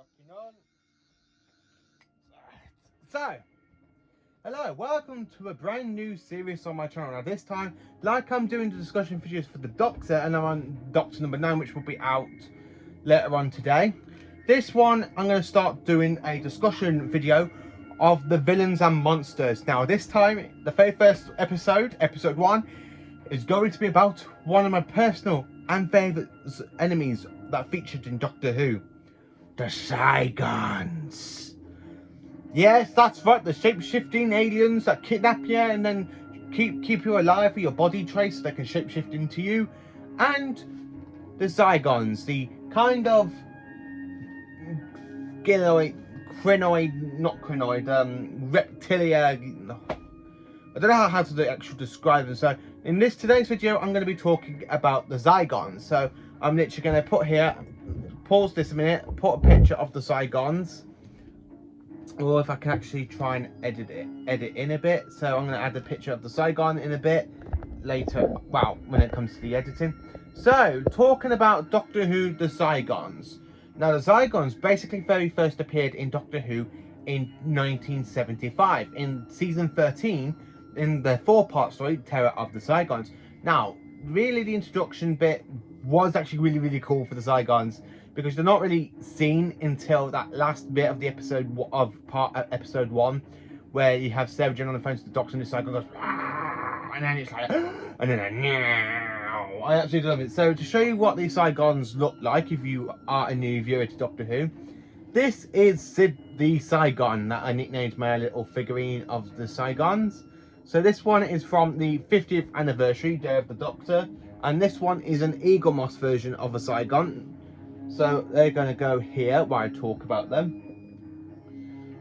locking on. So, hello, welcome to a brand new series on my channel. Now this time, like I'm doing the discussion videos for the Doctor, and I'm on Doctor number 9, which will be out later on today. This one, I'm going to start doing a discussion video of the villains and monsters. Now this time, the very first episode, episode 1, is going to be about one of my personal and favourite enemies that featured in Doctor Who. The Zygons. Yes, that's right, the shape-shifting aliens that kidnap you and then keep you alive with your body trace so they can shape-shift into you. And the Zygons, the kind of reptilia. I don't know how to actually describe them. So in today's video, I'm going to be talking about the Zygons. So I'm literally going to put here, pause this a minute, put a picture of the Zygons. Or if I can actually try and edit in a bit. So I'm going to add a picture of the Zygon in a bit later. Well, when it comes to the editing. So talking about Doctor Who, the Zygons. Now the Zygons basically very first appeared in Doctor Who in 1975 in season 13 in the 4-part story Terror of the Zygons. Now really the introduction bit was actually really cool for the Zygons, because they're not really seen until that last bit of the episode episode 1, where you have Sarah Jane on the phone to the Doctor and the Zygons goes, and then it's like, and then I absolutely love it. So to show you what these Zygons look like, if you are a new viewer to Doctor Who, this is Sid the Zygon that I nicknamed my little figurine of the Zygons. So this one is from the 50th anniversary Day of the Doctor, and this one is an Eagle Moss version of a Zygon. So they're going to go here while I talk about them.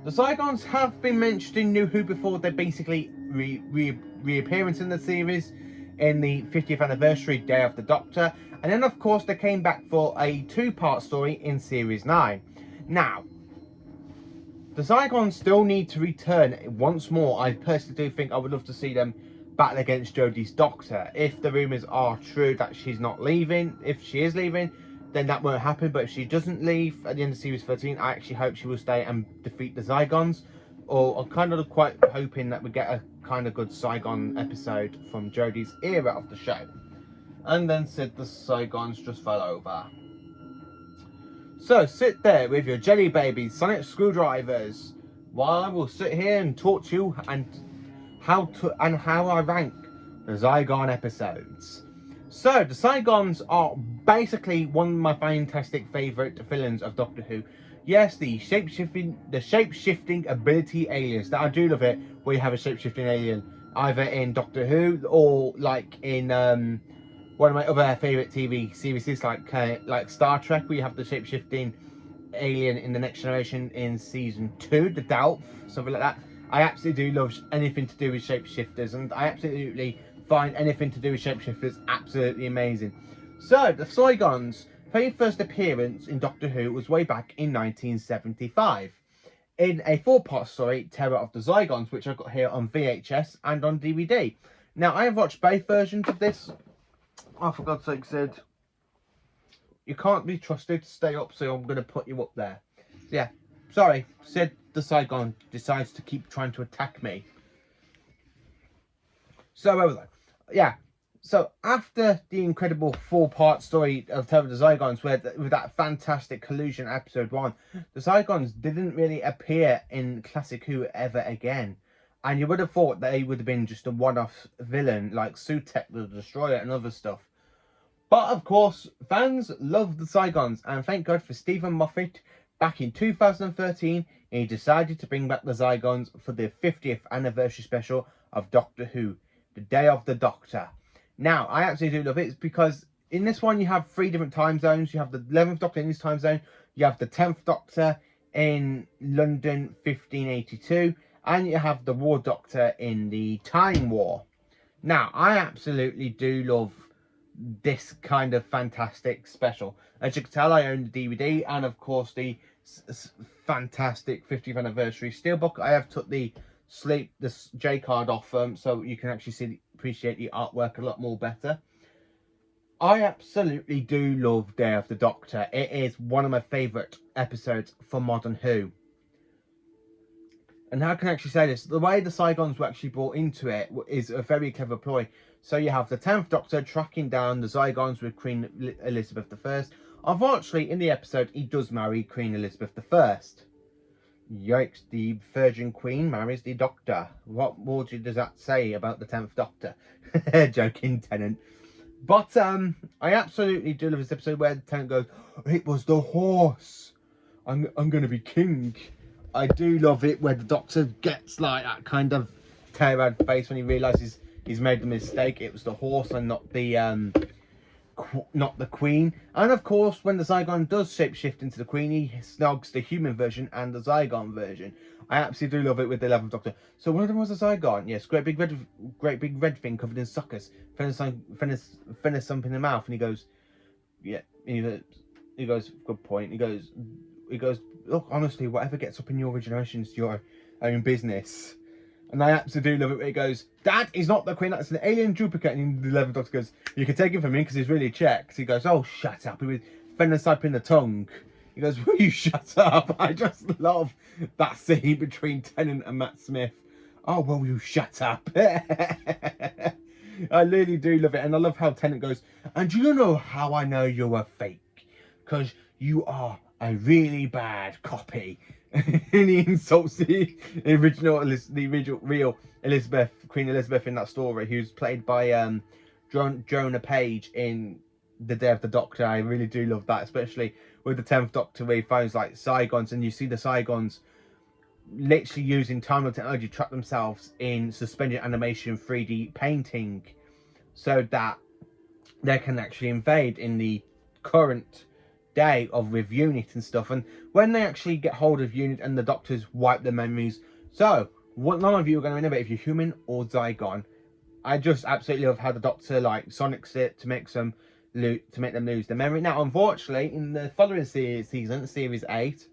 The Zygons have been mentioned in New Who before. They're basically reappearance in the series in the 50th anniversary Day of the Doctor. And then of course they came back for a 2-part story in series 9. Now, the Zygons still need to return once more. I personally do think I would love to see them battle against Jodie's Doctor. If the rumours are true that she's not leaving, if she is leaving, then that won't happen. But if she doesn't leave at the end of series 13, I actually hope she will stay and defeat the Zygons. Or I'm kind of quite hoping that we get a kind of good Zygon episode from Jodie's era of the show. And then Sid the Zygons just fell over. So sit there with your jelly babies, sonic screwdrivers, while I will sit here and talk to you and how I rank the Zygon episodes. So the Zygons are basically one of my fantastic favourite villains of Doctor Who. Yes, the shape-shifting ability aliens. That I do love it, where you have a shape-shifting alien either in Doctor Who or like in one of my other favourite TV series, like Star Trek, where you have the shape-shifting alien in The Next Generation in season 2, the Delph, something like that. I absolutely do love anything to do with shapeshifters, and I absolutely find anything to do with shapeshifters absolutely amazing. So the Zygons' very first appearance in Doctor Who was way back in 1975 in a 4-part story, Terror of the Zygons, which I've got here on VHS and on DVD. Now I have watched both versions of this. Oh, for God's sake, Sid, you can't be trusted to stay up, so I'm going to put you up there. Yeah, sorry, Sid the Zygon decides to keep trying to attack me. So, where was I? Yeah, so after the incredible 4-part story of Terror of the Zygons, with that fantastic collusion episode 1, the Zygons didn't really appear in Classic Who ever again. And you would have thought they would have been just a one-off villain like Sutek the Destroyer and other stuff. But of course, fans love the Zygons, and thank God for Stephen Moffat. Back in 2013, he decided to bring back the Zygons for the 50th anniversary special of Doctor Who, the Day of the Doctor. Now, I absolutely do love it, because in this one you have 3 different time zones. You have the 11th Doctor in this time zone, you have the 10th Doctor in London 1582, and you have the War Doctor in the Time War. Now, I absolutely do love this kind of fantastic special. As you can tell, I own the DVD and of course the fantastic 50th anniversary steelbook. I have took the J card off so you can actually appreciate the artwork a lot more better. I absolutely do love Day of the Doctor. It is one of my favourite episodes for Modern Who. And how can I actually say this? The way the Zygons were actually brought into it is a very clever ploy. So you have the 10th Doctor tracking down the Zygons with Queen Elizabeth I. Unfortunately, in the episode, he does marry Queen Elizabeth I. Yikes, the Virgin Queen marries the Doctor. What more does that say about the 10th Doctor? Joking, Tennant. But I absolutely do love this episode where the Tennant goes, "It was the horse. I'm going to be king." I do love it where the Doctor gets like that kind of terrified face when he realises he's made the mistake. It was the horse and not the Queen. And of course, when the Zygon does shapeshift into the Queen, he snogs the human version and the Zygon version. I absolutely do love it with the 11th Doctor. So one of them was a Zygon, yes, great big red thing covered in suckers, finish something in the mouth, and he goes, yeah, he goes, good point. He goes, look, honestly, whatever gets up in your regeneration is your own business. And I absolutely do love it where he goes, "That is not the Queen, that's an alien duplicate." And the 11th Doctor goes, "You can take it from me because he's really checked." He goes, "Oh, shut up." He was phenotyping the tongue. He goes, "Will you shut up?" I just love that scene between Tennant and Matt Smith. "Oh, will you shut up?" I really do love it. And I love how Tennant goes, "And do you know how I know you're a fake? Because you are a really bad copy." And he insults the real Elizabeth, Queen Elizabeth in that story, who's played by Jonah Page in The Day of the Doctor. I really do love that, especially with the 10th Doctor where he finds like Zygons, and you see the Zygons literally using time Lord technology to trap themselves in suspended animation 3D painting so that they can actually invade in the current day of with Unit and stuff. And when they actually get hold of Unit and the Doctors wipe their memories, so what none of you are going to remember if you're human or Zygon. I just absolutely love how the Doctor like sonics it to make them lose their memory. Now, unfortunately, in the following season, series 8,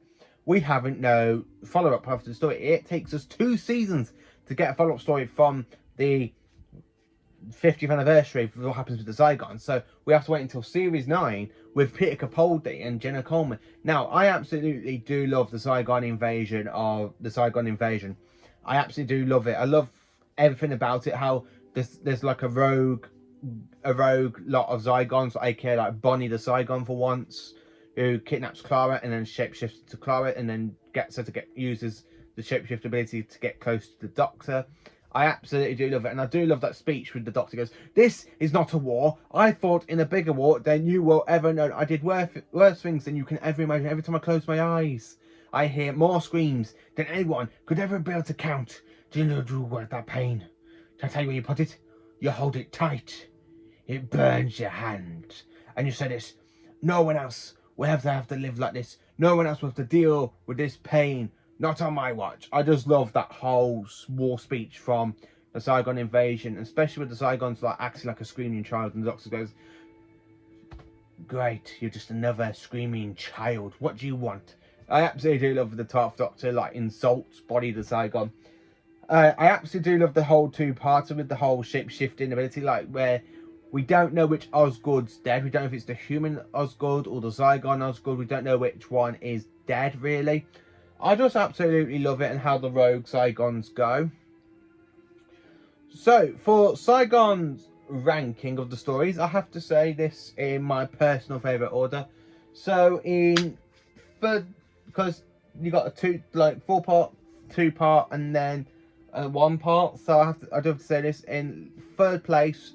we haven't no follow-up after the story. It takes us 2 seasons to get a follow-up story from the 50th anniversary of what happens with the Zygons. So we have to wait until series 9 with Peter Capaldi and Jenna Coleman. Now, I absolutely do love the Zygon invasion. I absolutely do love it. I love everything about it. How there's like a rogue lot of Zygons, aka like Bonnie the Zygon for once, who kidnaps Clara and then shapeshifts to Clara and then gets her to uses the shapeshift ability to get close to the Doctor. I absolutely do love it, and I do love that speech with the Doctor goes, "This is not a war. I fought in a bigger war than you will ever know. I did worse things than you can ever imagine. Every time I close my eyes, I hear more screams than anyone could ever be able to count. Do you know what that pain? Can I tell you where you put it? You hold it tight. It burns your hand. And you say this, no one else will have to live like this. No one else will have to deal with this pain. Not on my watch." I just love that whole war speech from the Zygon invasion, especially with the Zygons like acting like a screaming child, and the Doctor goes, "Great, you're just another screaming child. What do you want?" I absolutely do love the 12th Doctor like insults Body the Zygon. I absolutely do love the whole 2-parter with the whole shape-shifting ability, like where we don't know which Osgood's dead. We don't know if it's the human Osgood or the Zygon Osgood. We don't know which one is dead, really. I just absolutely love it and how the rogue Zygons go. So, for Zygon's ranking of the stories, I have to say this in my personal favourite order. So, because you got a 4-part, 2-part, and then 1-part. So I do have to say this in 3rd place.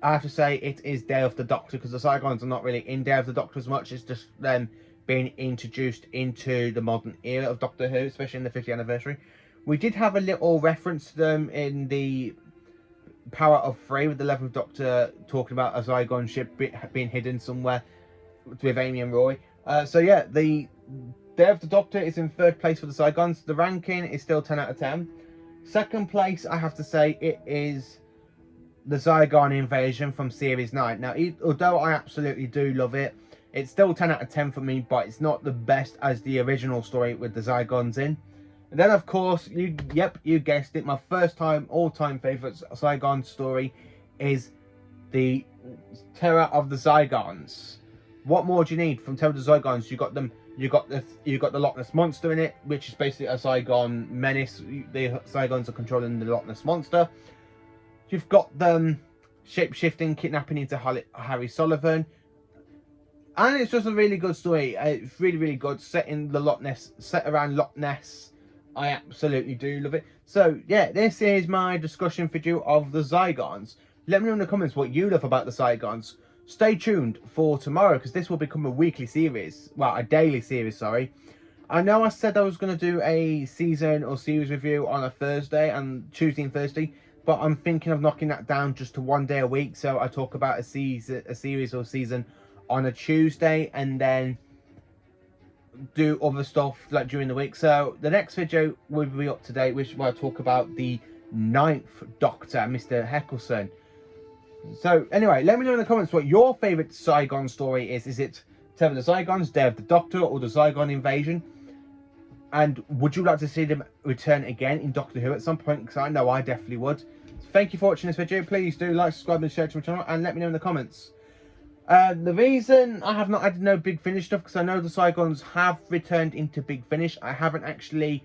I have to say it is Day of the Doctor, because the Zygons are not really in Day of the Doctor as much. It's just them being introduced into the modern era of Doctor Who, especially in the 50th anniversary. We did have a little reference to them in the Power of 3 with the 11th Doctor talking about a Zygon ship being hidden somewhere with Amy and Roy. So yeah, the Day of the Doctor is in 3rd place for the Zygons. The ranking is still 10 out of 10. 2nd place, I have to say, it is the Zygon invasion from series 9. Now, although I absolutely do love it, it's still 10 out of 10 for me, but it's not the best as the original story with the Zygons in. And then, of course, you guessed it, my all-time favourite Zygon story is the Terror of the Zygons. What more do you need from Terror of the Zygons? You got them. You got the Loch Ness Monster in it, which is basically a Zygon menace. The Zygons are controlling the Loch Ness Monster. You've got them shape-shifting, kidnapping into Harry Sullivan. And it's just a really good story. It's really, really good. Set around Loch Ness. I absolutely do love it. So, yeah, this is my discussion video of the Zygons. Let me know in the comments what you love about the Zygons. Stay tuned for tomorrow, because this will become a weekly series. Well, a daily series, sorry. I know I said I was going to do a season or series review on a Thursday, and Tuesday and Thursday. But I'm thinking of knocking that down just to 1 day a week. So I talk about a series or season on a Tuesday, and then do other stuff like during the week. So the next video will be up to date, which will talk about the 9th Doctor, Mr. Heckelson. So anyway, let me know in the comments what your favourite Zygon story is. Is it Terror of the Zygons, Day of the Doctor, or the Zygon Invasion? And would you like to see them return again in Doctor Who at some point? Because I know I definitely would. So thank you for watching this video. Please do like, subscribe and share to my channel, and let me know in the comments. The reason I have not added no Big Finish stuff, because I know the Zygons have returned into Big Finish. I haven't actually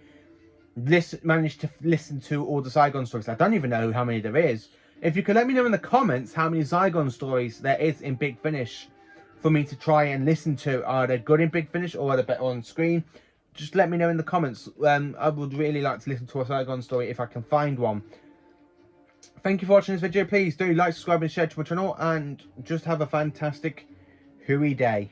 managed to listen to all the Zygon stories. I don't even know how many there is. If you could let me know in the comments how many Zygon stories there is in Big Finish for me to try and listen to. Are they good in Big Finish, or are they better on screen? Just let me know in the comments. I would really like to listen to a Zygon story if I can find one. Thank you for watching this video. Please do like, subscribe and share to my channel, and just have a fantastic Who-y day.